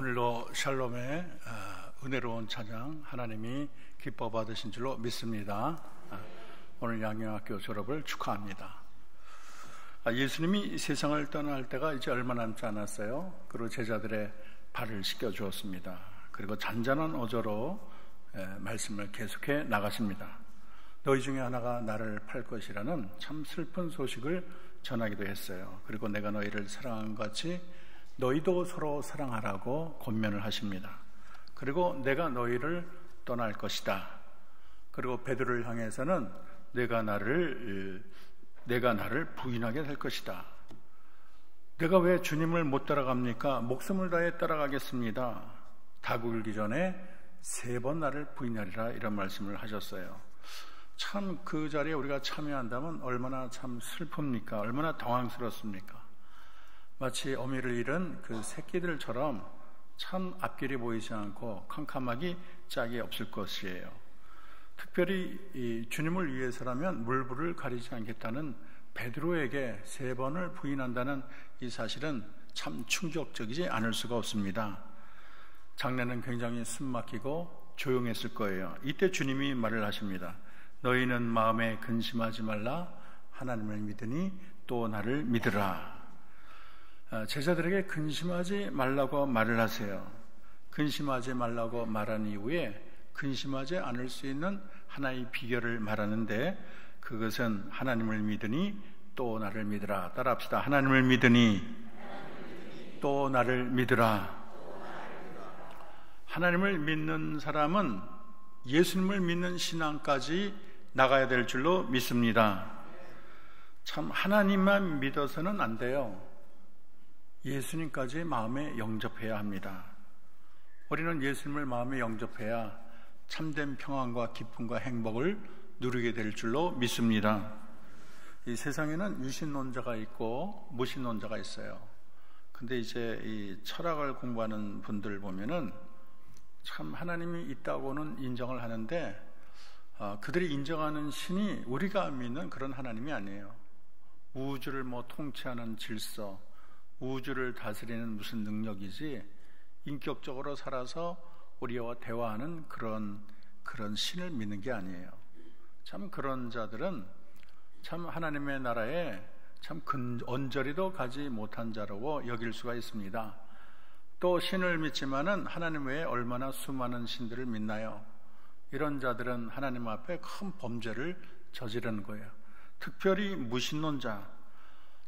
오늘도 샬롬의 은혜로운 찬양 하나님이 기뻐 받으신 줄로 믿습니다. 오늘 양양학교 졸업을 축하합니다. 예수님이 세상을 떠날 때가 이제 얼마 남지 않았어요. 그리고 제자들의 발을 씻겨 주었습니다. 그리고 잔잔한 어조로 말씀을 계속해 나가십니다. 너희 중에 하나가 나를 팔 것이라는 참 슬픈 소식을 전하기도 했어요. 그리고 내가 너희를 사랑한 것 같이 너희도 서로 사랑하라고 권면을 하십니다. 그리고 내가 너희를 떠날 것이다. 그리고 베드로를 향해서는 내가 나를 부인하게 될 것이다. 내가 왜 주님을 못 따라갑니까? 목숨을 다해 따라가겠습니다. 닭 울기 전에 3번 나를 부인하리라, 이런 말씀을 하셨어요. 참 그 자리에 우리가 참여한다면 얼마나 참 슬픕니까? 얼마나 당황스럽습니까? 마치 어미를 잃은 그 새끼들처럼 참 앞길이 보이지 않고 캄캄하기 짝이 없을 것이에요. 특별히 이 주님을 위해서라면 물불을 가리지 않겠다는 베드로에게 3번을 부인한다는 이 사실은 참 충격적이지 않을 수가 없습니다. 장례는 굉장히 숨막히고 조용했을 거예요. 이때 주님이 말을 하십니다. 너희는 마음에 근심하지 말라. 하나님을 믿으니 또 나를 믿으라. 제자들에게 근심하지 말라고 말을 하세요. 근심하지 말라고 말한 이후에 근심하지 않을 수 있는 하나의 비결을 말하는데, 그것은 하나님을 믿으니 또 나를 믿으라. 따라합시다. 하나님을 믿으니 또 나를 믿으라. 하나님을 믿는 사람은 예수님을 믿는 신앙까지 나가야 될 줄로 믿습니다. 참 하나님만 믿어서는 안 돼요. 예수님까지 마음에 영접해야 합니다. 우리는 예수님을 마음에 영접해야 참된 평안과 기쁨과 행복을 누리게 될 줄로 믿습니다. 이 세상에는 유신론자가 있고 무신론자가 있어요. 근데 이제 이 철학을 공부하는 분들 보면은 참 하나님이 있다고는 인정을 하는데 그들이 인정하는 신이 우리가 믿는 그런 하나님이 아니에요. 우주를 통치하는 질서, 우주를 다스리는 무슨 능력이지, 인격적으로 살아서 우리와 대화하는 그런 신을 믿는 게 아니에요. 참 그런 자들은 참 하나님의 나라에 참 언저리도 가지 못한 자라고 여길 수가 있습니다. 또 신을 믿지만은 하나님 외에 얼마나 수많은 신들을 믿나요? 이런 자들은 하나님 앞에 큰 범죄를 저지르는 거예요. 특별히 무신론자,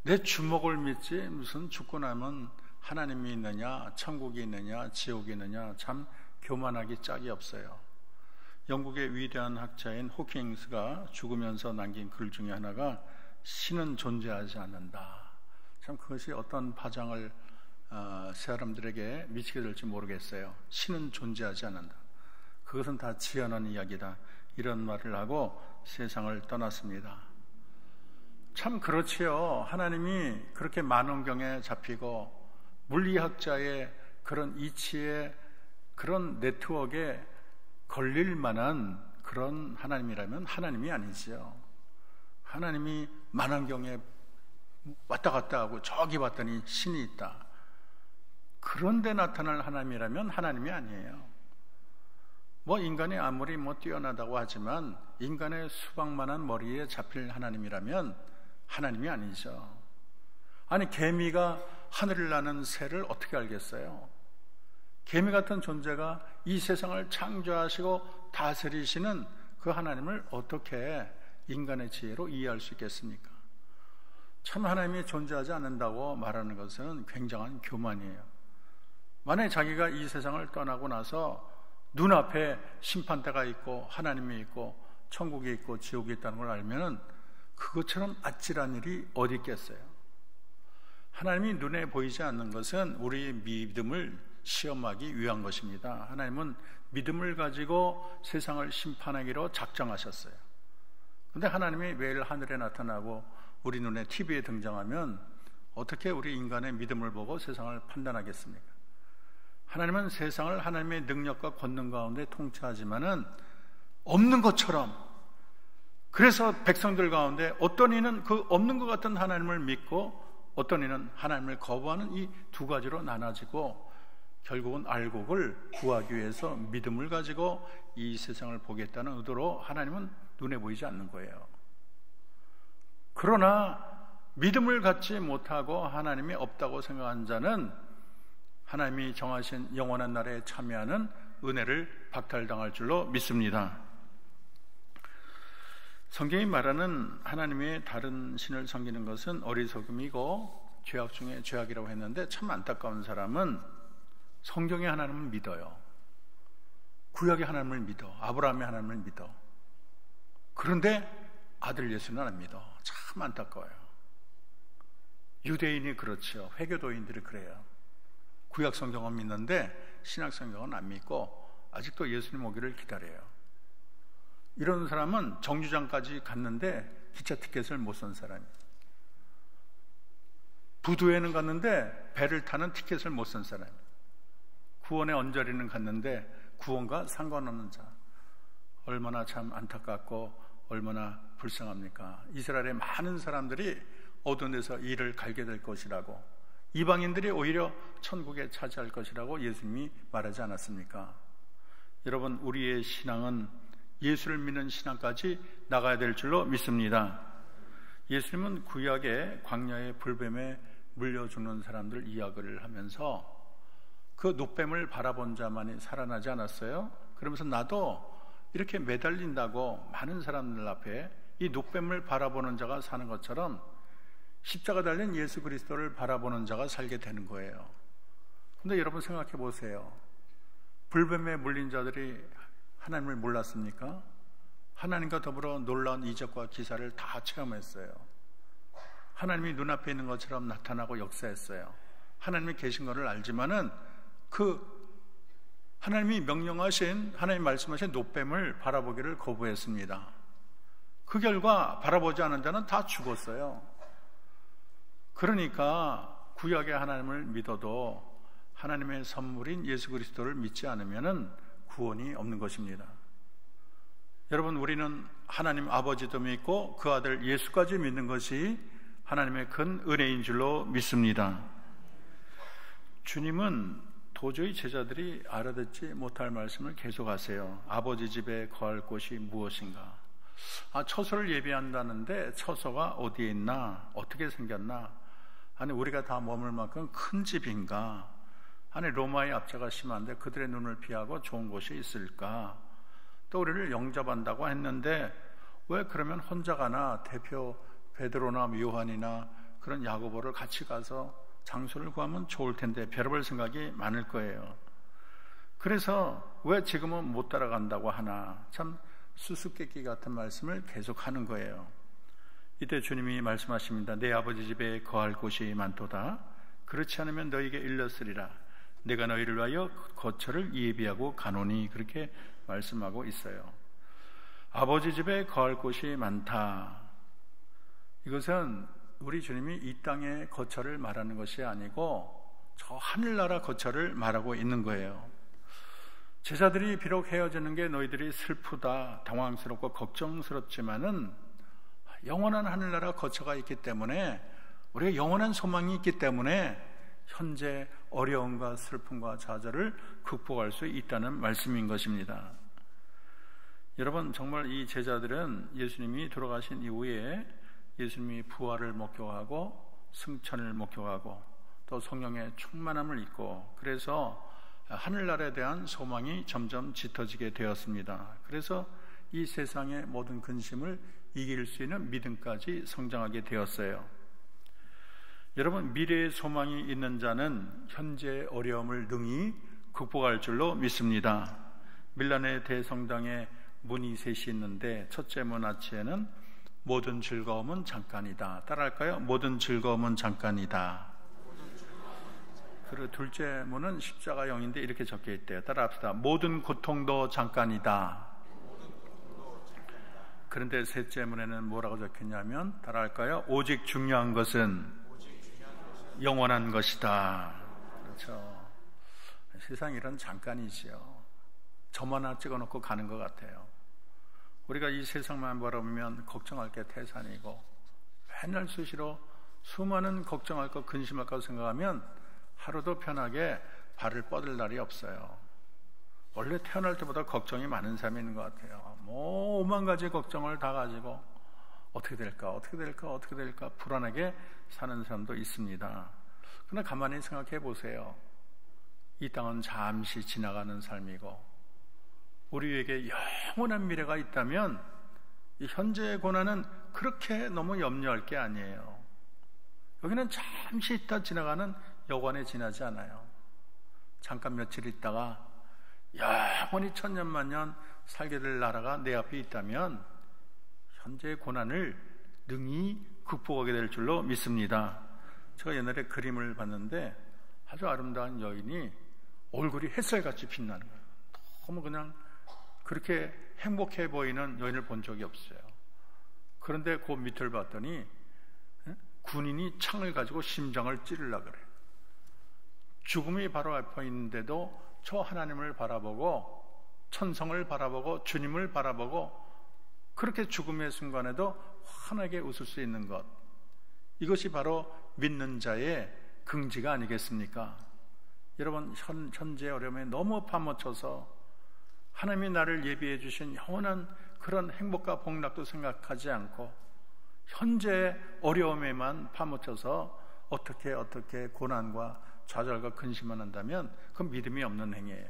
내 주먹을 믿지 무슨 죽고 나면 하나님이 있느냐, 천국이 있느냐, 지옥이 있느냐, 참 교만하기 짝이 없어요. 영국의 위대한 학자인 호킹스가 죽으면서 남긴 글 중에 하나가 신은 존재하지 않는다. 참 그것이 어떤 파장을 사람들에게 미치게 될지 모르겠어요. 신은 존재하지 않는다. 그것은 다 지어낸 이야기다. 이런 말을 하고 세상을 떠났습니다. 참 그렇지요. 하나님이 그렇게 만원경에 잡히고 물리학자의 그런 이치에, 그런 네트워크에 걸릴 만한 그런 하나님이라면 하나님이 아니지요. 하나님이 만원경에 왔다 갔다 하고 저기 봤더니 신이 있다. 그런데 나타날 하나님이라면 하나님이 아니에요. 인간이 아무리 뛰어나다고 하지만 인간의 수박만한 머리에 잡힐 하나님이라면 하나님이 아니죠. 아니, 개미가 하늘을 나는 새를 어떻게 알겠어요? 개미 같은 존재가 이 세상을 창조하시고 다스리시는 그 하나님을 어떻게 인간의 지혜로 이해할 수 있겠습니까? 참 하나님이 존재하지 않는다고 말하는 것은 굉장한 교만이에요. 만약에 자기가 이 세상을 떠나고 나서 눈앞에 심판대가 있고 하나님이 있고 천국이 있고 지옥이 있다는 걸 알면은 그것처럼 아찔한 일이 어디 있겠어요? 하나님이 눈에 보이지 않는 것은 우리의 믿음을 시험하기 위한 것입니다. 하나님은 믿음을 가지고 세상을 심판하기로 작정하셨어요. 그런데 하나님이 매일 하늘에 나타나고 우리 눈에 TV에 등장하면 어떻게 우리 인간의 믿음을 보고 세상을 판단하겠습니까? 하나님은 세상을 하나님의 능력과 권능 가운데 통치하지만은 없는 것처럼, 그래서 백성들 가운데 어떤 이는 그 없는 것 같은 하나님을 믿고 어떤 이는 하나님을 거부하는 이 두 가지로 나눠지고 결국은 알곡을 구하기 위해서 믿음을 가지고 이 세상을 보겠다는 의도로 하나님은 눈에 보이지 않는 거예요. 그러나 믿음을 갖지 못하고 하나님이 없다고 생각한 자는 하나님이 정하신 영원한 나라에 참여하는 은혜를 박탈당할 줄로 믿습니다. 성경이 말하는 하나님의 다른 신을 섬기는 것은 어리석음이고 죄악 중에 죄악이라고 했는데, 참 안타까운 사람은 성경의 하나님을 믿어요. 구약의 하나님을 믿어. 아브라함의 하나님을 믿어. 그런데 아들 예수는 안 믿어. 참 안타까워요. 유대인이 그렇죠. 회교도인들이 그래요. 구약 성경은 믿는데 신약 성경은 안 믿고 아직도 예수님 오기를 기다려요. 이런 사람은 정류장까지 갔는데 기차 티켓을 못 산 사람이에요. 부두에는 갔는데 배를 타는 티켓을 못 산 사람이에요. 구원의 언저리는 갔는데 구원과 상관없는 자. 얼마나 참 안타깝고 얼마나 불쌍합니까? 이스라엘의 많은 사람들이 어두운 데서 이를 갈게 될 것이라고, 이방인들이 오히려 천국에 차지할 것이라고 예수님이 말하지 않았습니까? 여러분, 우리의 신앙은 예수를 믿는 신앙까지 나가야 될 줄로 믿습니다. 예수님은 구약의 광야의 불뱀에 물려 죽는 사람들 이야기를 하면서 그 노뱀을 바라본 자만이 살아나지 않았어요? 그러면서 나도 이렇게 매달린다고 많은 사람들 앞에 이 노뱀을 바라보는 자가 사는 것처럼 십자가 달린 예수 그리스도를 바라보는 자가 살게 되는 거예요. 근데 여러분 생각해 보세요. 불뱀에 물린 자들이 하나님을 몰랐습니까? 하나님과 더불어 놀라운 이적과 기사를 다 체험했어요. 하나님이 눈앞에 있는 것처럼 나타나고 역사했어요. 하나님이 계신 것을 알지만은 그 하나님이 명령하신, 하나님 말씀하신 노뱀을 바라보기를 거부했습니다. 그 결과 바라보지 않은 자는 다 죽었어요. 그러니까 구약의 하나님을 믿어도 하나님의 선물인 예수 그리스도를 믿지 않으면 구원이 없는 것입니다. 여러분, 우리는 하나님 아버지도 믿고 그 아들 예수까지 믿는 것이 하나님의 큰 은혜인 줄로 믿습니다. 주님은 도저히 제자들이 알아듣지 못할 말씀을 계속하세요. 아버지 집에 거할 곳이 무엇인가? 처소를 예비한다는데 처소가 어디에 있나? 어떻게 생겼나? 아니, 우리가 다 머물 만큼 큰 집인가? 아니, 로마의 압제가 심한데 그들의 눈을 피하고 좋은 곳이 있을까? 또 우리를 영접한다고 했는데 왜 그러면 혼자 가나? 대표 베드로나 요한이나 그런 야고보를 같이 가서 장소를 구하면 좋을 텐데, 별의별 생각이 많을 거예요. 그래서 왜 지금은 못 따라간다고 하나? 참 수수께끼 같은 말씀을 계속하는 거예요. 이때 주님이 말씀하십니다. 내 아버지 집에 거할 곳이 많도다. 그렇지 않으면 너에게 일렀으리라. 내가 너희를 위하여 거처를 예비하고 가노니. 그렇게 말씀하고 있어요. 아버지 집에 거할 곳이 많다. 이것은 우리 주님이 이 땅의 거처를 말하는 것이 아니고 저 하늘나라 거처를 말하고 있는 거예요. 제자들이 비록 헤어지는 게 너희들이 슬프다, 당황스럽고 걱정스럽지만은 영원한 하늘나라 거처가 있기 때문에, 우리가 영원한 소망이 있기 때문에 현재 어려움과 슬픔과 좌절을 극복할 수 있다는 말씀인 것입니다. 여러분, 정말 이 제자들은 예수님이 돌아가신 이후에 예수님이 부활을 목격하고 승천을 목격하고 또 성령의 충만함을 입고, 그래서 하늘나라에 대한 소망이 점점 짙어지게 되었습니다. 그래서 이 세상의 모든 근심을 이길 수 있는 믿음까지 성장하게 되었어요. 여러분, 미래의 소망이 있는 자는 현재의 어려움을 능히 극복할 줄로 믿습니다. 밀라노의 대성당에 문이 셋이 있는데 첫째 문 아치에는 모든 즐거움은 잠깐이다. 따라할까요? 모든 즐거움은 잠깐이다. 그리고 둘째 문은 십자가형인데 이렇게 적혀 있대요. 따라합시다. 모든 고통도 잠깐이다. 그런데 셋째 문에는 뭐라고 적혔냐면, 따라할까요? 오직 중요한 것은 영원한 것이다. 그렇죠. 세상 일은 잠깐이지요. 점 하나 찍어놓고 가는 것 같아요. 우리가 이 세상만 바라보면 걱정할 게 태산이고, 맨날 수시로 수많은 걱정할 것, 근심할 것 생각하면 하루도 편하게 발을 뻗을 날이 없어요. 원래 태어날 때보다 걱정이 많은 사람이 있는 것 같아요. 뭐 오만 가지 걱정을 다 가지고 어떻게 될까 불안하게 사는 사람도 있습니다. 그러나 가만히 생각해 보세요. 이 땅은 잠시 지나가는 삶이고 우리에게 영원한 미래가 있다면 이 현재의 고난은 그렇게 너무 염려할 게 아니에요. 여기는 잠시 있다 지나가는 여관에 지나지 않아요. 잠깐 며칠 있다가 영원히 천년만년 살게 될 나라가 내 앞에 있다면 현재의 고난을 능히 극복하게 될 줄로 믿습니다. 제가 옛날에 그림을 봤는데 아주 아름다운 여인이 얼굴이 햇살같이 빛나는 거예요. 너무 그냥 그렇게 행복해 보이는 여인을 본 적이 없어요. 그런데 그 밑을 봤더니 군인이 창을 가지고 심장을 찌르려고 그래요. 죽음이 바로 앞에 있는데도 저 하나님을 바라보고 천성을 바라보고 주님을 바라보고 그렇게 죽음의 순간에도 환하게 웃을 수 있는 것, 이것이 바로 믿는 자의 긍지가 아니겠습니까? 여러분, 현재 어려움에 너무 파묻혀서 하나님이 나를 예비해 주신 영원한 그런 행복과 복락도 생각하지 않고 현재 어려움에만 파묻혀서 어떻게 고난과 좌절과 근심만 한다면 그건 믿음이 없는 행위예요.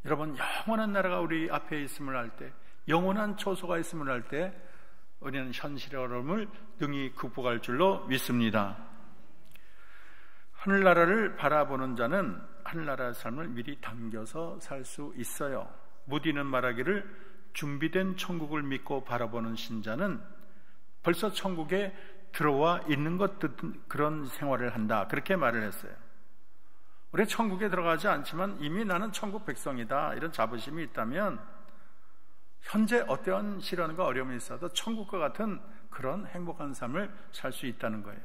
여러분, 영원한 나라가 우리 앞에 있음을 알 때, 영원한 초소가 있음을 알 때 우리는 현실의 어려움을 능히 극복할 줄로 믿습니다. 하늘나라를 바라보는 자는 하늘나라의 삶을 미리 당겨서 살 수 있어요. 무디는 말하기를 준비된 천국을 믿고 바라보는 신자는 벌써 천국에 들어와 있는 것 같은 그런 생활을 한다, 그렇게 말을 했어요. 우리 천국에 들어가지 않지만 이미 나는 천국 백성이다, 이런 자부심이 있다면 현재 어떠한 시련과 어려움이 있어도 천국과 같은 그런 행복한 삶을 살 수 있다는 거예요.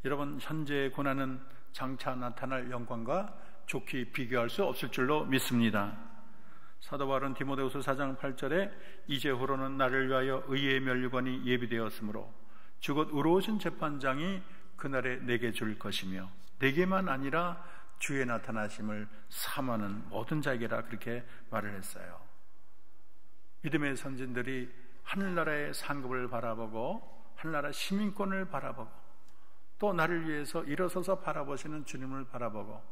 여러분, 현재의 고난은 장차 나타날 영광과 좋게 비교할 수 없을 줄로 믿습니다. 사도 바울은 디모데후서 4장 8절에 이제후로는 나를 위하여 의의 면류관이 예비되었으므로 주곧 의로우신 재판장이 그날에 내게 줄 것이며 내게만 아니라 주의 나타나심을 사모하는 모든 자에게라, 그렇게 말을 했어요. 믿음의 선진들이 하늘나라의 상급을 바라보고 하늘나라 시민권을 바라보고 또 나를 위해서 일어서서 바라보시는 주님을 바라보고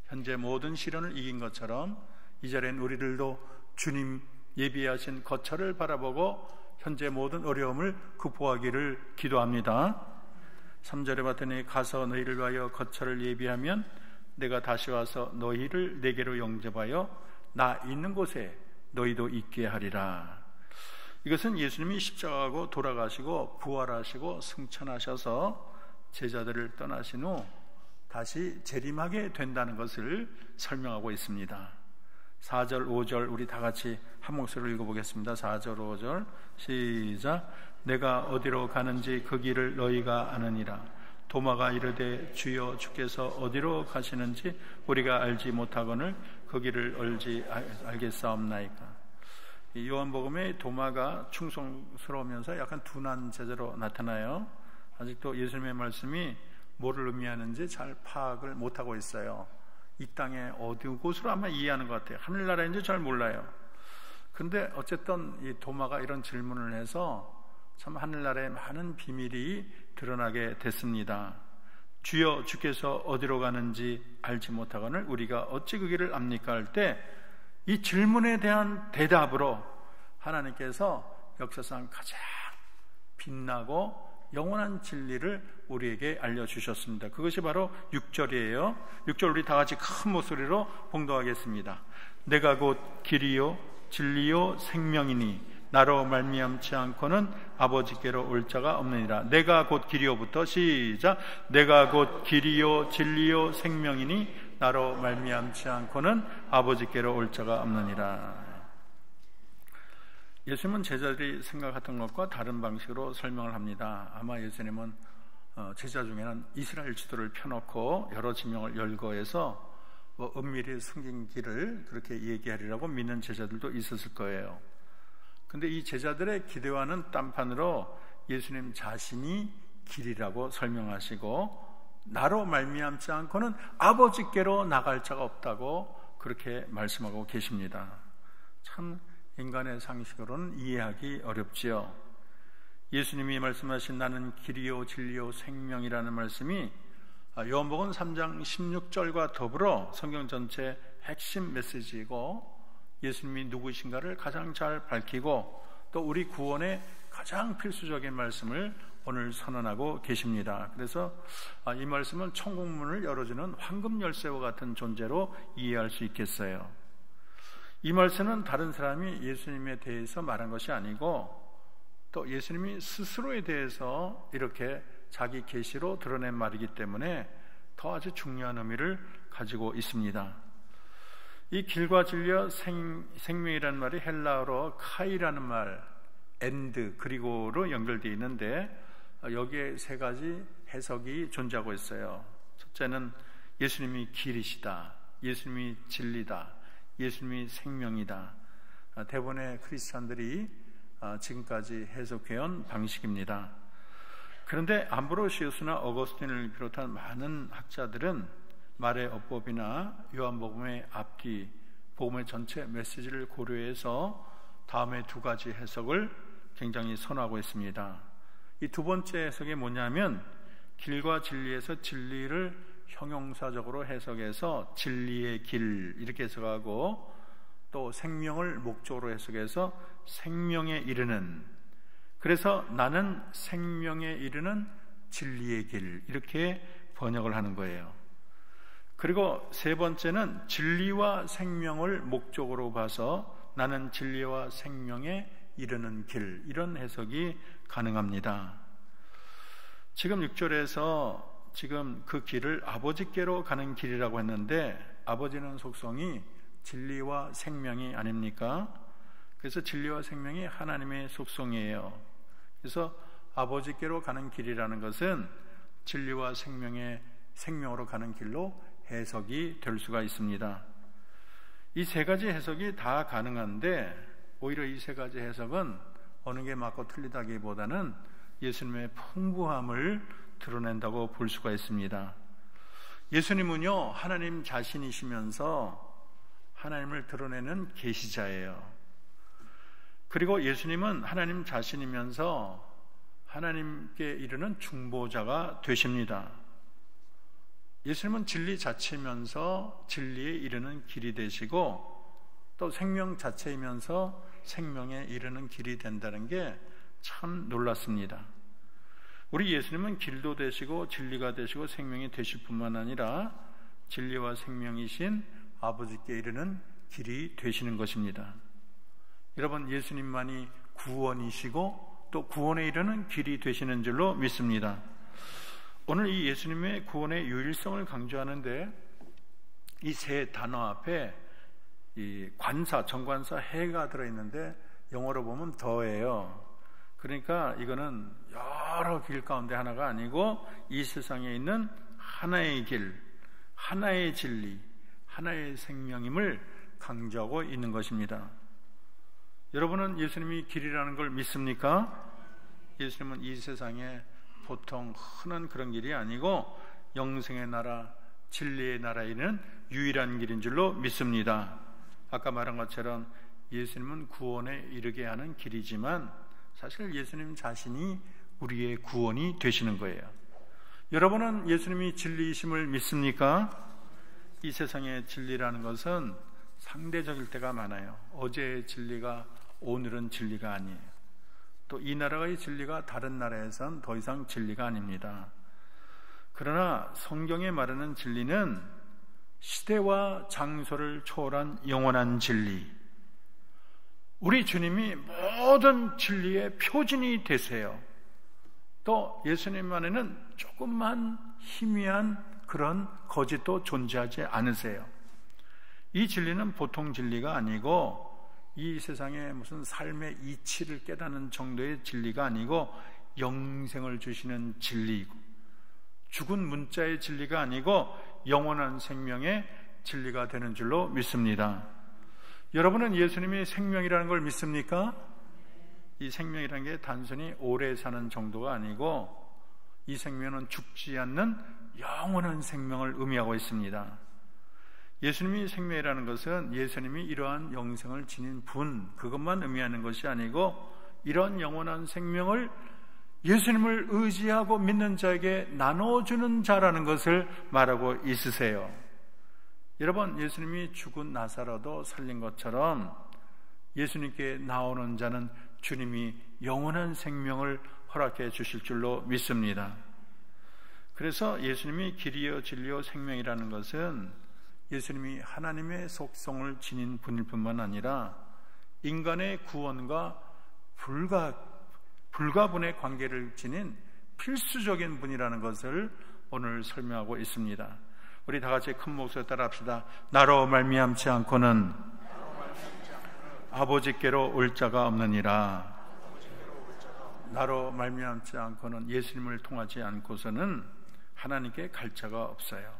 현재 모든 시련을 이긴 것처럼 이 자리엔 우리들도 주님 예비하신 거처를 바라보고 현재 모든 어려움을 극복하기를 기도합니다. 3절에 봤더니 가서 너희를 위하여 거처를 예비하면 내가 다시 와서 너희를 내게로 영접하여 나 있는 곳에 너희도 있게 하리라. 이것은 예수님이 십자가하고 돌아가시고 부활하시고 승천하셔서 제자들을 떠나신 후 다시 재림하게 된다는 것을 설명하고 있습니다. 4절 5절 우리 다 같이 한 목소리로 읽어보겠습니다. 4절 5절 시작. 내가 어디로 가는지 그 길을 너희가 아느니라. 도마가 이르되 주여 주께서 어디로 가시는지 우리가 알지 못하거늘 그 길을 알겠사옵나이까. 이 요한복음에 도마가 충성스러우면서 약간 둔한 제자로 나타나요. 아직도 예수님의 말씀이 뭐를 의미하는지 잘 파악을 못하고 있어요. 이 땅에 어디 곳으로 아마 이해하는 것 같아요. 하늘나라인지 잘 몰라요. 근데 어쨌든 이 도마가 이런 질문을 해서 참 하늘나라의 많은 비밀이 드러나게 됐습니다. 주여 주께서 어디로 가는지 알지 못하거늘 우리가 어찌 그 길을 압니까 할 때 이 질문에 대한 대답으로 하나님께서 역사상 가장 빛나고 영원한 진리를 우리에게 알려주셨습니다. 그것이 바로 6절이에요. 6절 우리 다 같이 큰 목소리로 봉독하겠습니다. 내가 곧 길이요 진리요 생명이니 나로 말미암지 않고는 아버지께로 올 자가 없느니라. 내가 곧 길이요부터 시작. 내가 곧 길이요 진리요 생명이니 나로 말미암지 않고는 아버지께로 올 자가 없느니라. 예수님은 제자들이 생각했던 것과 다른 방식으로 설명을 합니다. 아마 예수님은 제자 중에는 이스라엘 지도를 펴놓고 여러 지명을 열거해서 은밀히 숨긴 길을 그렇게 얘기하리라고 믿는 제자들도 있었을 거예요. 근데 이 제자들의 기대와는 딴판으로 예수님 자신이 길이라고 설명하시고 나로 말미암지 않고는 아버지께로 나갈 자가 없다고 그렇게 말씀하고 계십니다. 참 인간의 상식으로는 이해하기 어렵지요. 예수님이 말씀하신 나는 길이요 진리요 생명이라는 말씀이 요한복음 3장 16절과 더불어 성경 전체의 핵심 메시지이고, 예수님이 누구이신가를 가장 잘 밝히고 또 우리 구원의 가장 필수적인 말씀을 오늘 선언하고 계십니다. 그래서 이 말씀은 천국문을 열어주는 황금 열쇠와 같은 존재로 이해할 수 있겠어요. 이 말씀은 다른 사람이 예수님에 대해서 말한 것이 아니고 또 예수님이 스스로에 대해서 이렇게 자기 계시로 드러낸 말이기 때문에 더 아주 중요한 의미를 가지고 있습니다. 이 길과 진리와 생명이라는 말이 헬라어로 카이라는 말, 엔드, 그리고로 연결되어 있는데 여기에 세 가지 해석이 존재하고 있어요. 첫째는 예수님이 길이시다, 예수님이 진리다, 예수님이 생명이다. 대부분의 크리스찬들이 지금까지 해석해온 방식입니다. 그런데 암브로시우스나 어거스틴을 비롯한 많은 학자들은 말의 어법이나 요한복음의 앞뒤, 복음의 전체 메시지를 고려해서 다음의 두 가지 해석을 굉장히 선호하고 있습니다. 이 두 번째 해석이 뭐냐면 길과 진리에서 진리를 형용사적으로 해석해서 진리의 길 이렇게 해석하고, 또 생명을 목적으로 해석해서 생명에 이르는, 그래서 나는 생명에 이르는 진리의 길 이렇게 번역을 하는 거예요. 그리고 세 번째는 진리와 생명을 목적으로 봐서 나는 진리와 생명에 이르는 길, 이런 해석이 가능합니다. 지금 6절에서 지금 그 길을 아버지께로 가는 길이라고 했는데, 아버지는 속성이 진리와 생명이 아닙니까? 그래서 진리와 생명이 하나님의 속성이에요. 그래서 아버지께로 가는 길이라는 것은 진리와 생명으로 가는 길로 해석이 될 수가 있습니다. 이 세 가지 해석이 다 가능한데, 오히려 이 세 가지 해석은 어느 게 맞고 틀리다기보다는 예수님의 풍부함을 드러낸다고 볼 수가 있습니다. 예수님은요, 하나님 자신이시면서 하나님을 드러내는 계시자예요. 그리고 예수님은 하나님 자신이면서 하나님께 이르는 중보자가 되십니다. 예수님은 진리 자체이면서 진리에 이르는 길이 되시고, 또 생명 자체이면서 생명에 이르는 길이 된다는 게 참 놀랐습니다. 우리 예수님은 길도 되시고 진리가 되시고 생명이 되실 뿐만 아니라 진리와 생명이신 아버지께 이르는 길이 되시는 것입니다. 여러분, 예수님만이 구원이시고 또 구원에 이르는 길이 되시는 줄로 믿습니다. 오늘 이 예수님의 구원의 유일성을 강조하는데 이 세 단어 앞에 이 관사, 정관사, 해가 들어있는데 영어로 보면 더예요. 그러니까 이거는 여러 길 가운데 하나가 아니고 이 세상에 있는 하나의 길, 하나의 진리, 하나의 생명임을 강조하고 있는 것입니다. 여러분은 예수님이 길이라는 걸 믿습니까? 예수님은 이 세상에 보통 흔한 그런 길이 아니고 영생의 나라, 진리의 나라에 있는 유일한 길인 줄로 믿습니다. 아까 말한 것처럼 예수님은 구원에 이르게 하는 길이지만 사실 예수님 자신이 우리의 구원이 되시는 거예요. 여러분은 예수님이 진리이심을 믿습니까? 이 세상의 진리라는 것은 상대적일 때가 많아요. 어제의 진리가 오늘은 진리가 아니에요. 또 이 나라의 진리가 다른 나라에선 더 이상 진리가 아닙니다. 그러나 성경에 말하는 진리는 시대와 장소를 초월한 영원한 진리, 우리 주님이 모든 진리의 표준이 되세요. 또 예수님 안에는 조금만 희미한 그런 거짓도 존재하지 않으세요. 이 진리는 보통 진리가 아니고 이 세상에 무슨 삶의 이치를 깨닫는 정도의 진리가 아니고 영생을 주시는 진리이고, 죽은 문자의 진리가 아니고 영원한 생명의 진리가 되는 줄로 믿습니다. 여러분은 예수님이 생명이라는 걸 믿습니까? 이 생명이라는 게 단순히 오래 사는 정도가 아니고 이 생명은 죽지 않는 영원한 생명을 의미하고 있습니다. 예수님이 생명이라는 것은 예수님이 이러한 영생을 지닌 분, 그것만 의미하는 것이 아니고 이런 영원한 생명을 예수님을 의지하고 믿는 자에게 나눠주는 자라는 것을 말하고 있으세요. 여러분, 예수님이 죽은 나사로도 살린 것처럼 예수님께 나오는 자는 주님이 영원한 생명을 허락해 주실 줄로 믿습니다. 그래서 예수님이 길이요 진리요 생명이라는 것은 예수님이 하나님의 속성을 지닌 분일 뿐만 아니라 인간의 구원과 불가분의 관계를 지닌 필수적인 분이라는 것을 오늘 설명하고 있습니다. 우리 다 같이 큰 목소리로 따라합시다. 나로 말미암지 않고는 아버지께로 올 자가 없느니라. 나로 말미암지 않고는, 예수님을 통하지 않고서는 하나님께 갈 자가 없어요.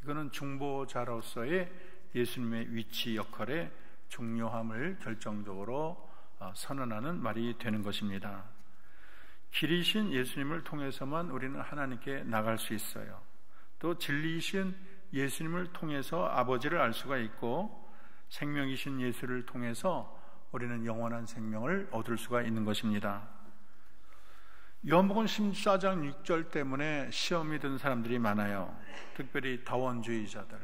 이거는 중보자로서의 예수님의 위치 역할의 중요함을 결정적으로 선언하는 말이 되는 것입니다. 길이신 예수님을 통해서만 우리는 하나님께 나갈 수 있어요. 또 진리이신 예수님을 통해서 아버지를 알 수가 있고, 생명이신 예수를 통해서 우리는 영원한 생명을 얻을 수가 있는 것입니다. 요한복음 14장 6절 때문에 시험이 든 사람들이 많아요. 특별히 다원주의자들,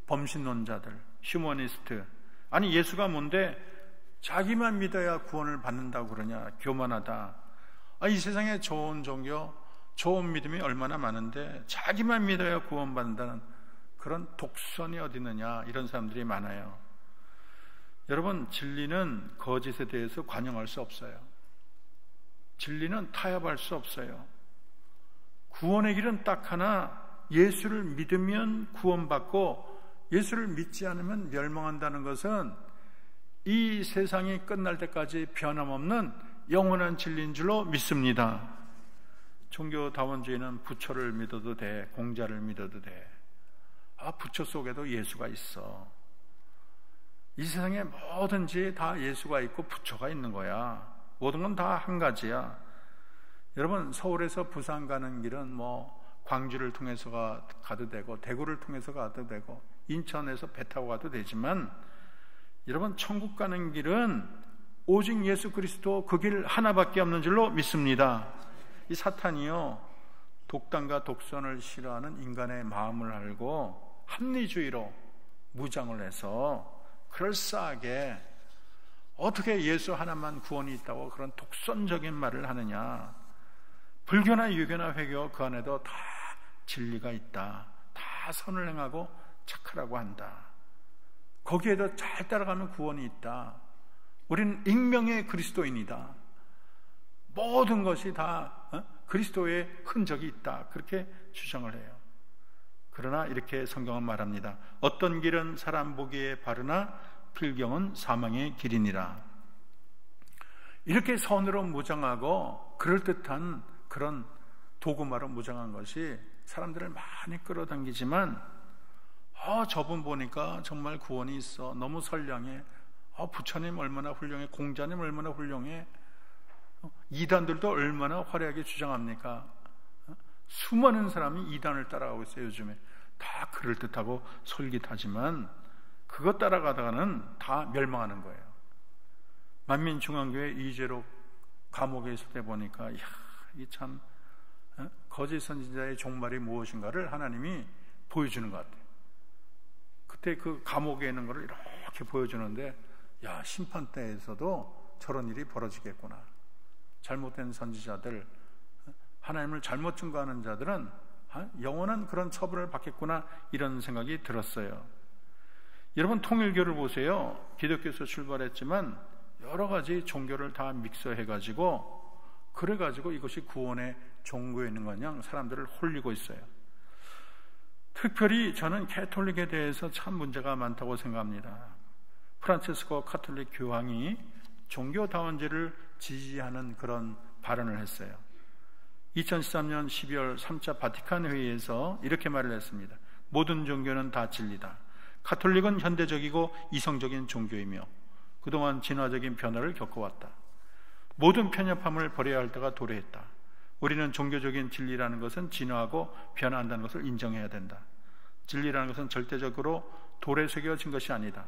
범신론자들, 휴머니스트. 아니, 예수가 뭔데 자기만 믿어야 구원을 받는다고 그러냐, 교만하다. 이 세상에 좋은 종교, 좋은 믿음이 얼마나 많은데 자기만 믿어야 구원받는다는 그런 독선이 어디 있느냐, 이런 사람들이 많아요. 여러분, 진리는 거짓에 대해서 관용할 수 없어요. 진리는 타협할 수 없어요. 구원의 길은 딱 하나, 예수를 믿으면 구원받고 예수를 믿지 않으면 멸망한다는 것은 이 세상이 끝날 때까지 변함없는 영원한 진리인 줄로 믿습니다. 종교다원주의는 부처를 믿어도 돼, 공자를 믿어도 돼. 부처 속에도 예수가 있어. 이 세상에 뭐든지 다 예수가 있고 부처가 있는 거야. 모든 건 다 한 가지야. 여러분, 서울에서 부산 가는 길은 광주를 통해서 가도 되고, 대구를 통해서 가도 되고, 인천에서 배 타고 가도 되지만, 여러분, 천국 가는 길은 오직 예수 그리스도 그 길 하나밖에 없는 줄로 믿습니다. 이 사탄이요, 독단과 독선을 싫어하는 인간의 마음을 알고 합리주의로 무장을 해서 그럴싸하게 어떻게 예수 하나만 구원이 있다고 그런 독선적인 말을 하느냐. 불교나 유교나 회교 그 안에도 다 진리가 있다. 다 선을 행하고 착하라고 한다. 거기에도 잘 따라가면 구원이 있다. 우리는 익명의 그리스도인이다. 모든 것이 다 그리스도의 흔적이 있다. 그렇게 주장을 해요. 그러나 이렇게 성경은 말합니다. 어떤 길은 사람 보기에 바르나 필경은 사망의 길이니라. 이렇게 선으로 무장하고 그럴듯한 그런 도구마로 무장한 것이 사람들을 많이 끌어당기지만, 저분 보니까 정말 구원이 있어, 너무 선량해, 부처님 얼마나 훌륭해, 공자님 얼마나 훌륭해, 이단들도 얼마나 화려하게 주장합니까? 수많은 사람이 이단을 따라가고 있어요. 요즘에 다 그럴듯하고 솔깃하지만 그것 따라가다가는 다 멸망하는 거예요. 만민중앙교회 이재록 감옥에 있을 때 보니까, 이 참 거짓 선지자의 종말이 무엇인가를 하나님이 보여주는 것 같아요. 그때 그 감옥에 있는 것을 이렇게 보여주는데, 심판대에서도 저런 일이 벌어지겠구나. 잘못된 선지자들, 하나님을 잘못 증거하는 자들은 영원한 그런 처벌을 받겠구나, 이런 생각이 들었어요. 여러분, 통일교를 보세요. 기독교에서 출발했지만 여러 가지 종교를 다 믹서해가지고, 그래가지고 이것이 구원의 종교에 있는 거냐 사람들을 홀리고 있어요. 특별히 저는 캐톨릭에 대해서 참 문제가 많다고 생각합니다. 프란체스코 카톨릭 교황이 종교다원제를 지지하는 그런 발언을 했어요. 2013년 12월 3차 바티칸 회의에서 이렇게 말을 했습니다. 모든 종교는 다 진리다. 카톨릭은 현대적이고 이성적인 종교이며 그동안 진화적인 변화를 겪어왔다. 모든 편협함을 버려야 할 때가 도래했다. 우리는 종교적인 진리라는 것은 진화하고 변화한다는 것을 인정해야 된다. 진리라는 것은 절대적으로 돌에 새겨진 것이 아니다.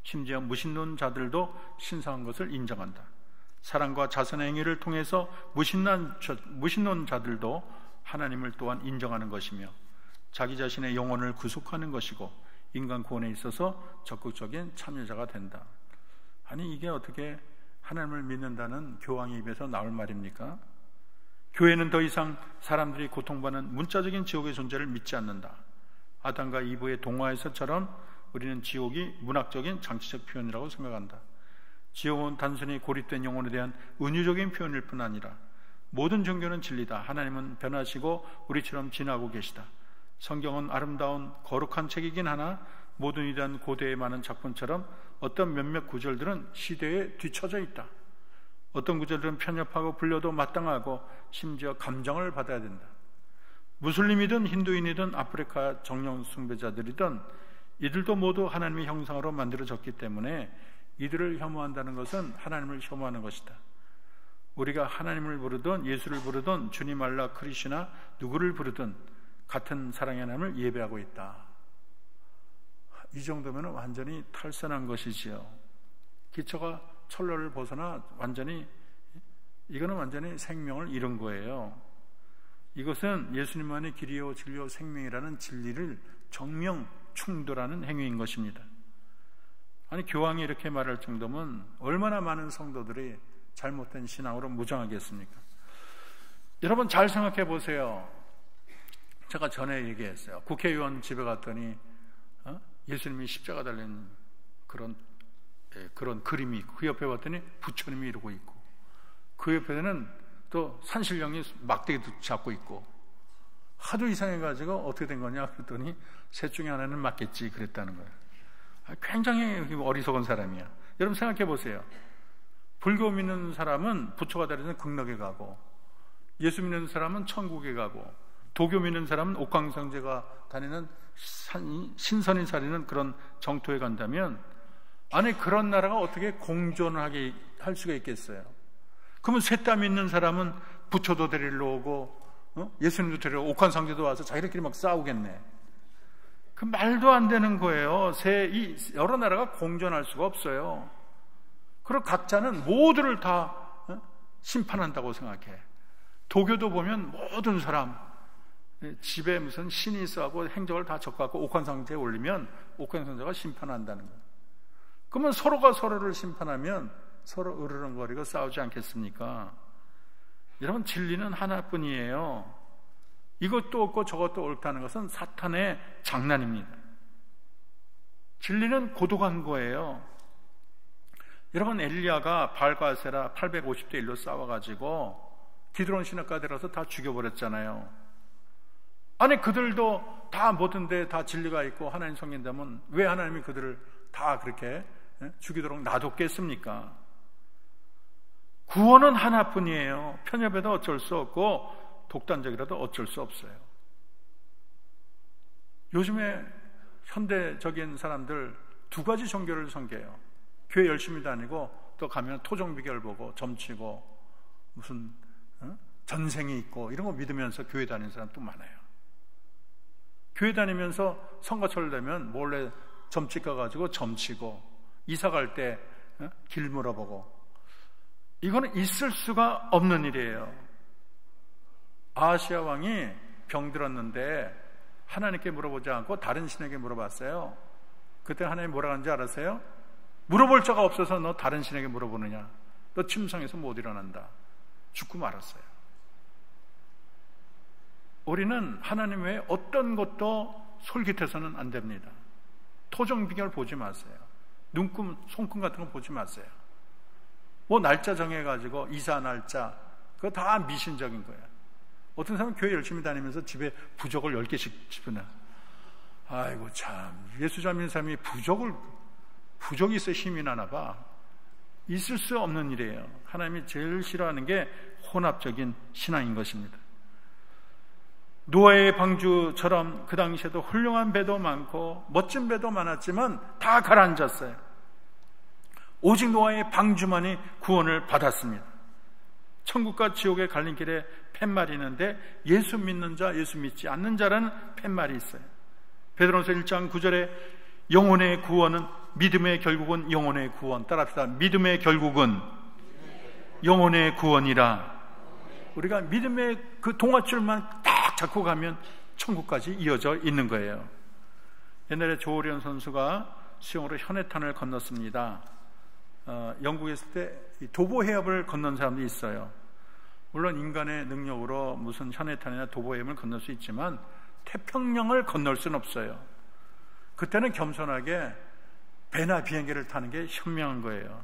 심지어 무신론자들도 신성한 것을 인정한다. 사랑과 자선의 행위를 통해서 무신론자들도 하나님을 또한 인정하는 것이며 자기 자신의 영혼을 구속하는 것이고 인간 구원에 있어서 적극적인 참여자가 된다. 아니, 이게 어떻게 하나님을 믿는다는 교황의 입에서 나올 말입니까? 교회는 더 이상 사람들이 고통받는 문자적인 지옥의 존재를 믿지 않는다. 아담과 이브의 동화에서처럼 우리는 지옥이 문학적인 장치적 표현이라고 생각한다. 지옥은 단순히 고립된 영혼에 대한 은유적인 표현일 뿐 아니라 모든 종교는 진리다. 하나님은 변하시고 우리처럼 지나고 계시다. 성경은 아름다운 거룩한 책이긴 하나 모든 위대한 고대의 많은 작품처럼 어떤 몇몇 구절들은 시대에 뒤처져 있다. 어떤 구절들은 편협하고 불려도 마땅하고 심지어 감정을 받아야 된다. 무슬림이든 힌두인이든 아프리카 정령 숭배자들이든 이들도 모두 하나님의 형상으로 만들어졌기 때문에 이들을 혐오한다는 것은 하나님을 혐오하는 것이다. 우리가 하나님을 부르든 예수를 부르든 주님, 알라, 크리시나 누구를 부르든 같은 사랑의 하나님을 예배하고 있다. 이 정도면 완전히 탈선한 것이지요. 기초가 철로를 벗어나 이거는 완전히 생명을 잃은 거예요. 이것은 예수님만의 길이요 진리요 생명이라는 진리를 정명 충돌하는 행위인 것입니다. 아니, 교황이 이렇게 말할 정도면 얼마나 많은 성도들이 잘못된 신앙으로 무장하겠습니까? 여러분 잘 생각해 보세요. 제가 전에 얘기했어요. 국회의원 집에 갔더니 예수님이 십자가 달린 그런 그림이 있고 그 옆에 봤더니 부처님이 이러고 있고 그 옆에는 또 산신령이 막대기도 잡고 있고 하도 이상해가지고 어떻게 된 거냐 그랬더니 셋 중에 하나는 맞겠지 그랬다는 거예요. 굉장히 어리석은 사람이야. 여러분 생각해 보세요. 불교 믿는 사람은 부처가 달려서 극락에 가고 예수 믿는 사람은 천국에 가고 도교 믿는 사람은 옥황상제가 다니는 신선이 사리는 그런 정토에 간다면 아니 그런 나라가 어떻게 공존하게 할 수가 있겠어요? 그러면 셋 다 믿는 사람은 부처도 데리러 오고 예수님도 데리러 오고 옥황상제도 와서 자기들끼리 막 싸우겠네. 그 말도 안 되는 거예요. 이 여러 나라가 공존할 수가 없어요. 그리고 각자는 모두를 다 심판한다고 생각해. 도교도 보면 모든 사람 집에 무슨 신이 있어하고 행적을 다 적어갖고 옥황상제에 올리면 옥황상제가 심판한다는 거예요. 그러면 서로가 서로를 심판하면 서로 으르렁거리고 싸우지 않겠습니까? 여러분 진리는 하나뿐이에요. 이것도 없고 저것도 옳다는 것은 사탄의 장난입니다. 진리는 고독한 거예요. 여러분 엘리야가 발과 아세라 850대 1로 싸워가지고 기드론 시내가 들어서 다 죽여버렸잖아요. 아니 그들도 다 모든데 다 진리가 있고 하나님 성인다면 왜 하나님이 그들을 다 그렇게 죽이도록 놔뒀겠습니까? 구원은 하나뿐이에요. 편협해도 어쩔 수 없고 독단적이라도 어쩔 수 없어요. 요즘에 현대적인 사람들 두 가지 종교를 섬겨요. 교회 열심히 다니고 또 가면 토종비결 보고 점치고 무슨 전생이 있고 이런 거 믿으면서 교회 다니는 사람 또 많아요. 교회 다니면서 선거철 되면 몰래 점집 가가지고 점치고 이사 갈 때 길 물어보고 이거는 있을 수가 없는 일이에요. 아하시아 왕이 병들었는데 하나님께 물어보지 않고 다른 신에게 물어봤어요. 그때 하나님 뭐라 하는지 알았어요? 물어볼 자가 없어서 너 다른 신에게 물어보느냐? 너 침상에서 못 일어난다. 죽고 말았어요. 우리는 하나님 외에 어떤 것도 솔깃해서는 안 됩니다. 토종비결 보지 마세요. 눈금, 손금 같은 거 보지 마세요. 뭐 날짜 정해가지고 이사 날짜 그거 다 미신적인 거예요. 어떤 사람은 교회 열심히 다니면서 집에 부적을 10개씩 집어넣어. 아이고 참 예수 믿는 사람이 부적이 있어 힘이 나나 봐. 있을 수 없는 일이에요. 하나님이 제일 싫어하는 게 혼합적인 신앙인 것입니다. 노아의 방주처럼 그 당시에도 훌륭한 배도 많고 멋진 배도 많았지만 다 가라앉았어요. 오직 노아의 방주만이 구원을 받았습니다. 천국과 지옥의 갈림길에 팻말이 있는데 예수 믿는 자, 예수 믿지 않는 자라는 팻말이 있어요. 베드로전서 1장 9절에 영혼의 구원은, 믿음의 결국은 영혼의 구원. 따라합시다. 믿음의 결국은 영혼의 구원이라. 우리가 믿음의 그 동아줄만 딱 잡고 가면 천국까지 이어져 있는 거예요. 옛날에 조호련 선수가 수영으로 현해탄을 건넜습니다. 영국에 있을 때 도보 해협을 건넌 사람도 있어요. 물론 인간의 능력으로 무슨 현해탄이나 도보 해협을 건널 수 있지만 태평양을 건널 수는 없어요. 그때는 겸손하게 배나 비행기를 타는 게 현명한 거예요.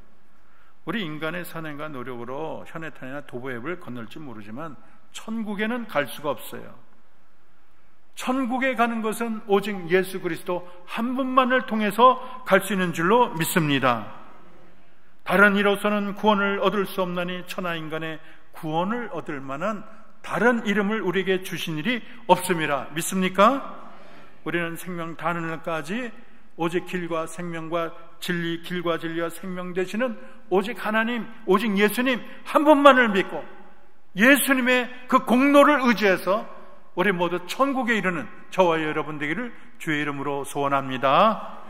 우리 인간의 선행과 노력으로 현해탄이나 도보 해협을 건널지 모르지만 천국에는 갈 수가 없어요. 천국에 가는 것은 오직 예수 그리스도 한 분만을 통해서 갈 수 있는 줄로 믿습니다. 다른 이로서는 구원을 얻을 수 없나니 천하 인간의 구원을 얻을 만한 다른 이름을 우리에게 주신 일이 없음이라. 믿습니까? 우리는 생명 다는 날까지 오직 길과 생명과 진리, 길과 진리와 생명 되시는 오직 하나님, 오직 예수님 한 분만을 믿고 예수님의 그 공로를 의지해서 우리 모두 천국에 이르는 저와 여러분 되기를 주의 이름으로 소원합니다.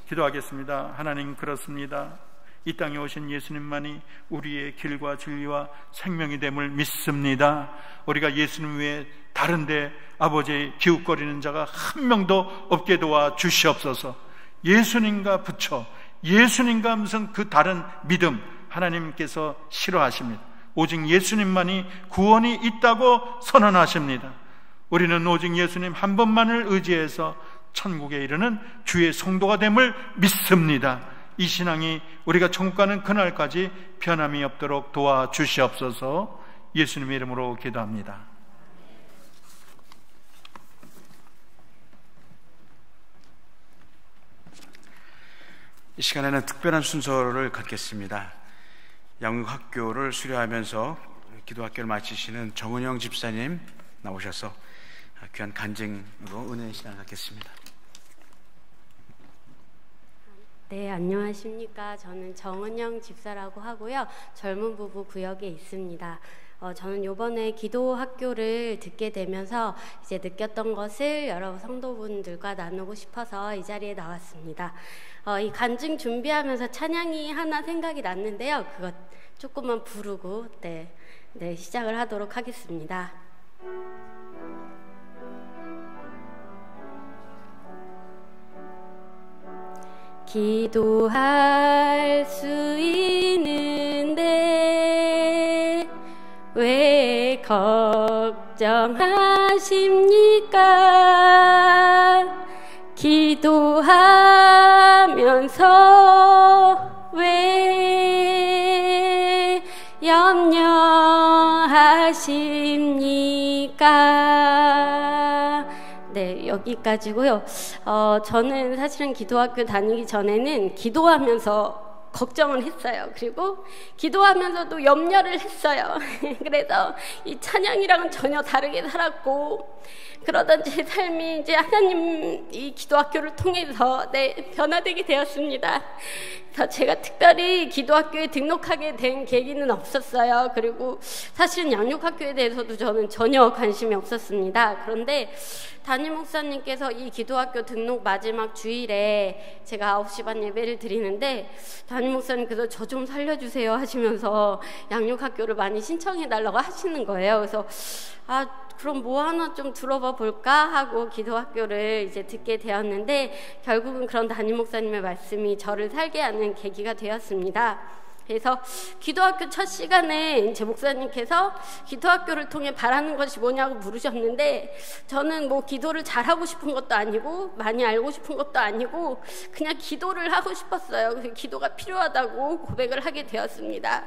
기도하겠습니다. 하나님, 그렇습니다. 이 땅에 오신 예수님만이 우리의 길과 진리와 생명이 됨을 믿습니다. 우리가 예수님 외에 다른데 아버지의 기웃거리는 자가 한 명도 없게 도와 주시옵소서. 예수님과 붙여 예수님과 무슨 그 다른 믿음 하나님께서 싫어하십니다. 오직 예수님만이 구원이 있다고 선언하십니다. 우리는 오직 예수님 한 분만을 의지해서 천국에 이르는 주의 성도가 됨을 믿습니다. 이 신앙이 우리가 천국 가는 그날까지 변함이 없도록 도와주시옵소서. 예수님의 이름으로 기도합니다. 이 시간에는 특별한 순서를 갖겠습니다. 양육학교를 수료하면서 기도학교를 마치시는 정은영 집사님 나오셔서 귀한 간증으로 은혜의 시간을 갖겠습니다. 네, 안녕하십니까. 저는 정은영 집사라고 하고요. 젊은 부부 구역에 있습니다. 저는 이번에 기도학교를 듣게 되면서 이제 느꼈던 것을 여러 성도분들과 나누고 싶어서 이 자리에 나왔습니다. 이 간증 준비하면서 찬양이 하나 생각이 났는데요. 그것 조금만 부르고 시작을 하도록 하겠습니다. 기도할 수 있는데 왜 걱정하십니까? 기도하면서 왜 염려하십니까? 네, 여기까지고요. 저는 사실은 기도학교 다니기 전에는 기도하면서 걱정을 했어요. 그리고 기도하면서도 염려를 했어요. 그래서 이 찬양이랑은 전혀 다르게 살았고, 그러던 제 삶이 이제 하나님 이 기도학교를 통해서 변화되게 되었습니다. 그래서 제가 특별히 기도학교에 등록하게 된 계기는 없었어요. 그리고 사실은 양육학교에 대해서도 저는 전혀 관심이 없었습니다. 그런데 담임 목사님께서 이 기도학교 등록 마지막 주일에 제가 9시 반 예배를 드리는데 담임 목사님께서 저 좀 살려주세요 하시면서 양육학교를 많이 신청해달라고 하시는 거예요. 그래서 그럼 뭐 하나 좀 들어봐 볼까 하고 기도학교를 이제 듣게 되었는데 결국은 그런 담임 목사님의 말씀이 저를 살게 하는 계기가 되었습니다. 그래서 기도학교 첫 시간에 제 목사님께서 기도학교를 통해 바라는 것이 뭐냐고 물으셨는데 저는 뭐 기도를 잘하고 싶은 것도 아니고 많이 알고 싶은 것도 아니고 그냥 기도를 하고 싶었어요. 그래서 기도가 필요하다고 고백을 하게 되었습니다.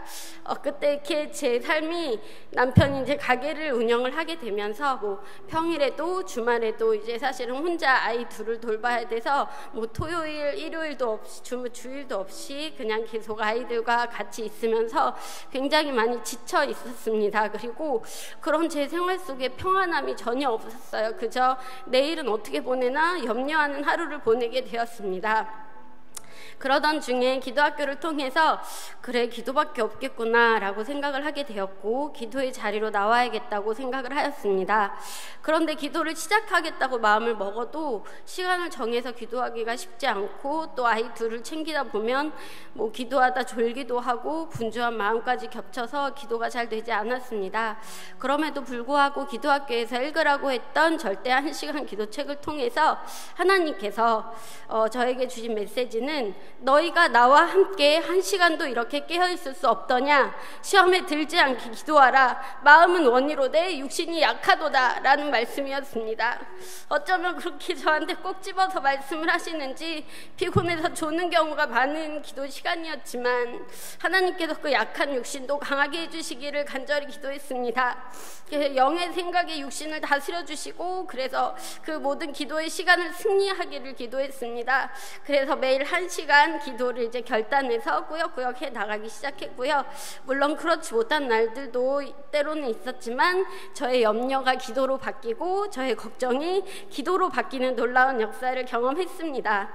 그때 이렇게 제 삶이 남편이 이제 가게를 운영을 하게 되면서 뭐 평일에도 주말에도 이제 사실은 혼자 아이 둘을 돌봐야 돼서 뭐 토요일 일요일도 없이 주일도 없이 그냥 계속 아이들과 같이 있으면서 굉장히 많이 지쳐 있었습니다. 그리고 그런 제 생활 속에 평안함이 전혀 없었어요. 그저 내일은 어떻게 보내나 염려하는 하루를 보내게 되었습니다. 그러던 중에 기도학교를 통해서 그래, 기도밖에 없겠구나 라고 생각을 하게 되었고, 기도의 자리로 나와야겠다고 생각을 하였습니다. 그런데 기도를 시작하겠다고 마음을 먹어도 시간을 정해서 기도하기가 쉽지 않고, 또 아이 둘을 챙기다 보면 뭐 기도하다 졸기도 하고 분주한 마음까지 겹쳐서 기도가 잘 되지 않았습니다. 그럼에도 불구하고 기도학교에서 읽으라고 했던 절대 1시간 기도책을 통해서 하나님께서 저에게 주신 메시지는, 너희가 나와 함께 1시간도 이렇게 깨어있을 수 없더냐, 시험에 들지 않게 기도하라, 마음은 원이로되 육신이 약하도다 라는 말씀이었습니다. 어쩌면 그렇게 저한테 꼭 집어서 말씀을 하시는지 피곤해서 조는 경우가 많은 기도 시간이었지만, 하나님께서 그 약한 육신도 강하게 해주시기를 간절히 기도했습니다. 그래서 영의 생각에 육신을 다스려 주시고, 그래서 그 모든 기도의 시간을 승리하기를 기도했습니다. 그래서 매일 1시간 기도를 이제 결단해서 꾸역꾸역 해 나가기 시작했고요. 물론 그렇지 못한 날들도 때로는 있었지만, 저의 염려가 기도로 바뀌고 저의 걱정이 기도로 바뀌는 놀라운 역사를 경험했습니다.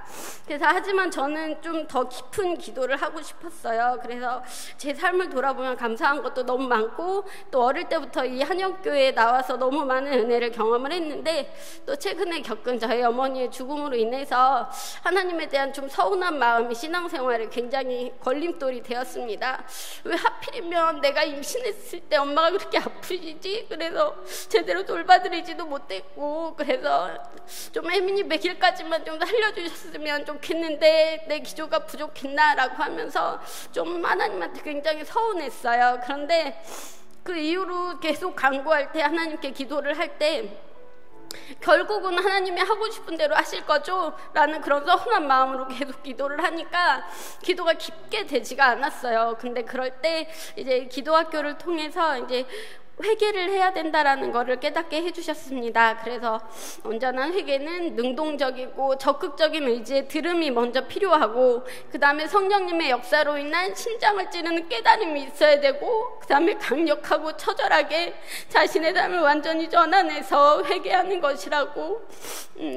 그래서 하지만 저는 좀 더 깊은 기도를 하고 싶었어요. 그래서 제 삶을 돌아보면 감사한 것도 너무 많고, 또 어릴 때부터 이 한영교회에 나와서 너무 많은 은혜를 경험을 했는데, 또 최근에 겪은 저희 어머니의 죽음으로 인해서 하나님에 대한 좀 서운한 마음이 신앙생활에 굉장히 걸림돌이 되었습니다. 왜 하필이면 내가 임신했을 때 엄마가 그렇게 아프시지? 그래서 제대로 돌봐드리지도 못했고, 그래서 좀 혜민이 100일까지만 좀 살려주셨으면 좋겠는데 내 기도가 부족했나라고 하면서 좀 하나님한테 굉장히 서운했어요. 그런데 그 이후로 계속 간구할 때, 하나님께 기도를 할 때, 결국은 하나님이 하고 싶은 대로 하실 거죠? 라는 그런 서운한 마음으로 계속 기도를 하니까 기도가 깊게 되지가 않았어요. 근데 그럴 때 이제 기도학교를 통해서 이제 회개를 해야 된다라는 것을 깨닫게 해주셨습니다. 그래서 온전한 회개는 능동적이고 적극적인 의지의 들음이 먼저 필요하고, 그 다음에 성령님의 역사로 인한 심장을 찌르는 깨달음이 있어야 되고, 그 다음에 강력하고 처절하게 자신의 삶을 완전히 전환해서 회개하는 것이라고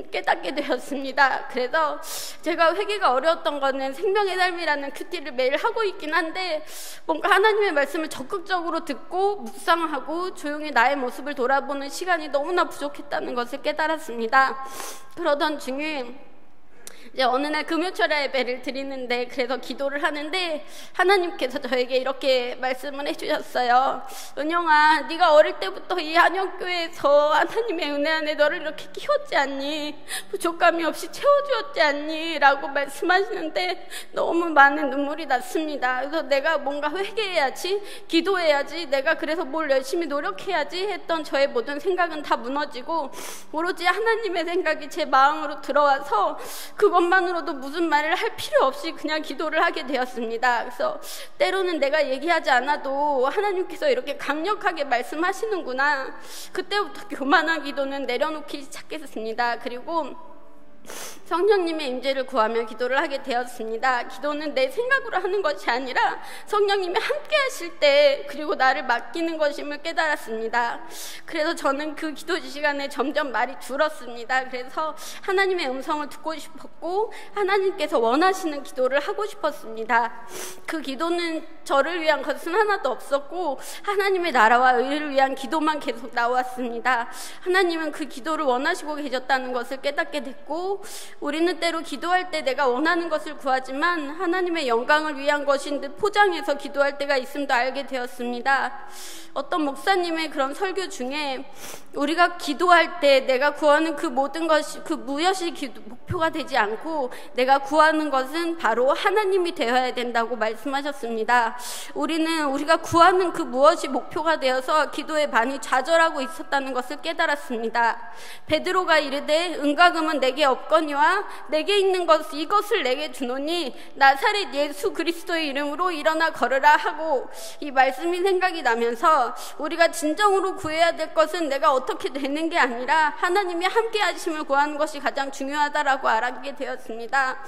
깨닫게 되었습니다. 그래서 제가 회개가 어려웠던 거는 생명의 삶이라는 큐티를 매일 하고 있긴 한데, 뭔가 하나님의 말씀을 적극적으로 듣고 묵상하고 조용히 나의 모습을 돌아보는 시간이 너무나 부족했다는 것을 깨달았습니다. 그러던 중에 이제 어느 날 금요철야 예배를 드리는데, 그래서 기도를 하는데 하나님께서 저에게 이렇게 말씀을 해주셨어요. 은영아, 네가 어릴 때부터 이 한영교회에서 하나님의 은혜 안에 너를 이렇게 키웠지 않니? 부족함이 없이 채워주었지 않니? 라고 말씀하시는데 너무 많은 눈물이 났습니다. 그래서 내가 뭔가 회개해야지, 기도해야지, 내가 그래서 뭘 열심히 노력해야지 했던 저의 모든 생각은 다 무너지고, 오로지 하나님의 생각이 제 마음으로 들어와서 그것만으로도 무슨 말을 할 필요 없이 그냥 기도를 하게 되었습니다. 그래서 때로는 내가 얘기하지 않아도 하나님께서 이렇게 강력하게 말씀하시는구나. 그때부터 교만한 기도는 내려놓기 시작했습니다. 그리고 성령님의 임재를 구하며 기도를 하게 되었습니다. 기도는 내 생각으로 하는 것이 아니라 성령님이 함께 하실 때, 그리고 나를 맡기는 것임을 깨달았습니다. 그래서 저는 그 기도 시간에 점점 말이 줄었습니다. 그래서 하나님의 음성을 듣고 싶었고, 하나님께서 원하시는 기도를 하고 싶었습니다. 그 기도는 저를 위한 것은 하나도 없었고, 하나님의 나라와 의를 위한 기도만 계속 나왔습니다. 하나님은 그 기도를 원하시고 계셨다는 것을 깨닫게 됐고, 우리는 때로 기도할 때 내가 원하는 것을 구하지만 하나님의 영광을 위한 것인 듯 포장해서 기도할 때가 있음도 알게 되었습니다. 어떤 목사님의 그런 설교 중에, 우리가 기도할 때 내가 구하는 그 모든 것이, 그 무엇이 목표가 되지 않고 내가 구하는 것은 바로 하나님이 되어야 된다고 말씀하셨습니다. 우리는 우리가 구하는 그 무엇이 목표가 되어서 기도에 많이 좌절하고 있었다는 것을 깨달았습니다. 베드로가 이르되 은과금은 내게 없거니와 내게 있는 것 이것을 내게 주노니 나사렛 예수 그리스도의 이름으로 일어나 걸으라 하고, 이 말씀이 생각이 나면서 우리가 진정으로 구해야 될 것은 내가 어떻게 되는 게 아니라 하나님이 함께 하심을 구하는 것이 가장 중요하다라고 알게 되었습니다.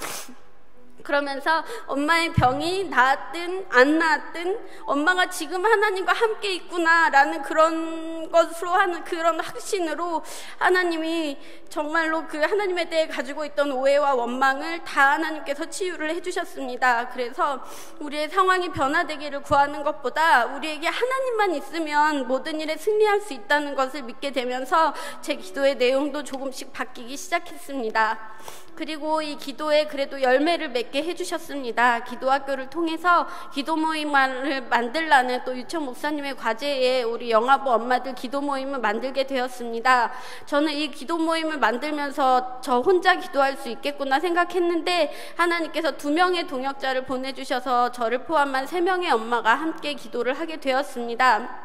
그러면서 엄마의 병이 나았든 안 나았든 엄마가 지금 하나님과 함께 있구나라는 그런 것으로 하는 그런 확신으로 하나님이 정말로 그 하나님에 대해 가지고 있던 오해와 원망을 다 하나님께서 치유를 해주셨습니다. 그래서 우리의 상황이 변화되기를 구하는 것보다 우리에게 하나님만 있으면 모든 일에 승리할 수 있다는 것을 믿게 되면서 제 기도의 내용도 조금씩 바뀌기 시작했습니다. 그리고 이 기도에 그래도 열매를 맺게 해주셨습니다. 기도학교를 통해서 기도 모임을 만들라는 또 유청 목사님의 과제에 우리 영아부 엄마들 기도 모임을 만들게 되었습니다. 저는 이 기도 모임을 만들면서 저 혼자 기도할 수 있겠구나 생각했는데 하나님께서 2명의 동역자를 보내주셔서 저를 포함한 3명의 엄마가 함께 기도를 하게 되었습니다.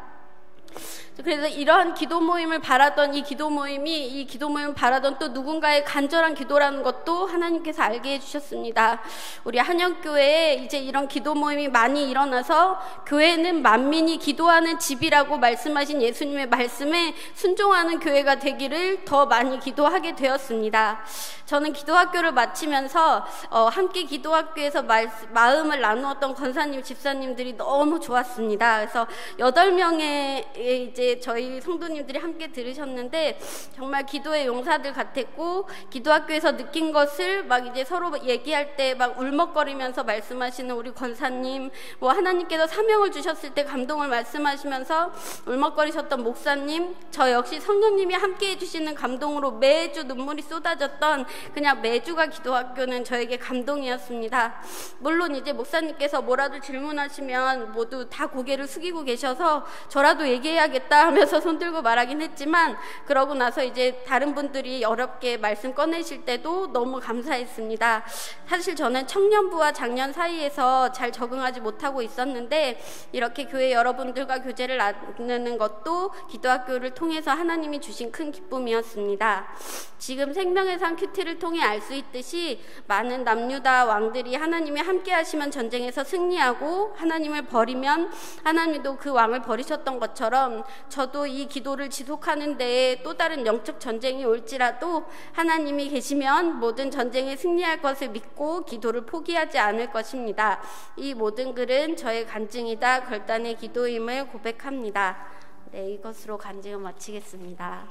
그래서 이러한 기도 모임을 바라던 이 기도 모임을 바라던 또 누군가의 간절한 기도라는 것도 하나님께서 알게 해주셨습니다. 우리 한영교회에 이제 이런 기도 모임이 많이 일어나서 교회는 만민이 기도하는 집이라고 말씀하신 예수님의 말씀에 순종하는 교회가 되기를 더 많이 기도하게 되었습니다. 저는 기도학교를 마치면서 함께 기도학교에서 마음을 나누었던 권사님, 집사님들이 너무 좋았습니다. 그래서 8명의 이제 저희 성도님들이 함께 들으셨는데 정말 기도의 용사들 같았고, 기도학교에서 느낀 것을 막 이제 서로 얘기할 때 막 울먹거리면서 말씀하시는 우리 권사님, 뭐 하나님께서 사명을 주셨을 때 감동을 말씀하시면서 울먹거리셨던 목사님, 저 역시 성령님이 함께 해주시는 감동으로 매주 눈물이 쏟아졌던 그냥 매주가 기도학교는 저에게 감동이었습니다. 물론 이제 목사님께서 뭐라도 질문하시면 모두 다 고개를 숙이고 계셔서 저라도 얘기해야겠다 하면서 손들고 말하긴 했지만, 그러고 나서 이제 다른 분들이 어렵게 말씀 꺼내실 때도 너무 감사했습니다. 사실 저는 청년부와 장년 사이에서 잘 적응하지 못하고 있었는데 이렇게 교회 여러분들과 교제를 나누는 것도 기도학교를 통해서 하나님이 주신 큰 기쁨이었습니다. 지금 생명의 산 큐티를 통해 알 수 있듯이 많은 남유다 왕들이 하나님이 함께 하시면 전쟁에서 승리하고 하나님을 버리면 하나님도 그 왕을 버리셨던 것처럼 저도 이 기도를 지속하는 데에 또 다른 영적 전쟁이 올지라도 하나님이 계시면 모든 전쟁에 승리할 것을 믿고 기도를 포기하지 않을 것입니다. 이 모든 글은 저의 간증이다 결단의 기도임을 고백합니다. 네, 이것으로 간증을 마치겠습니다.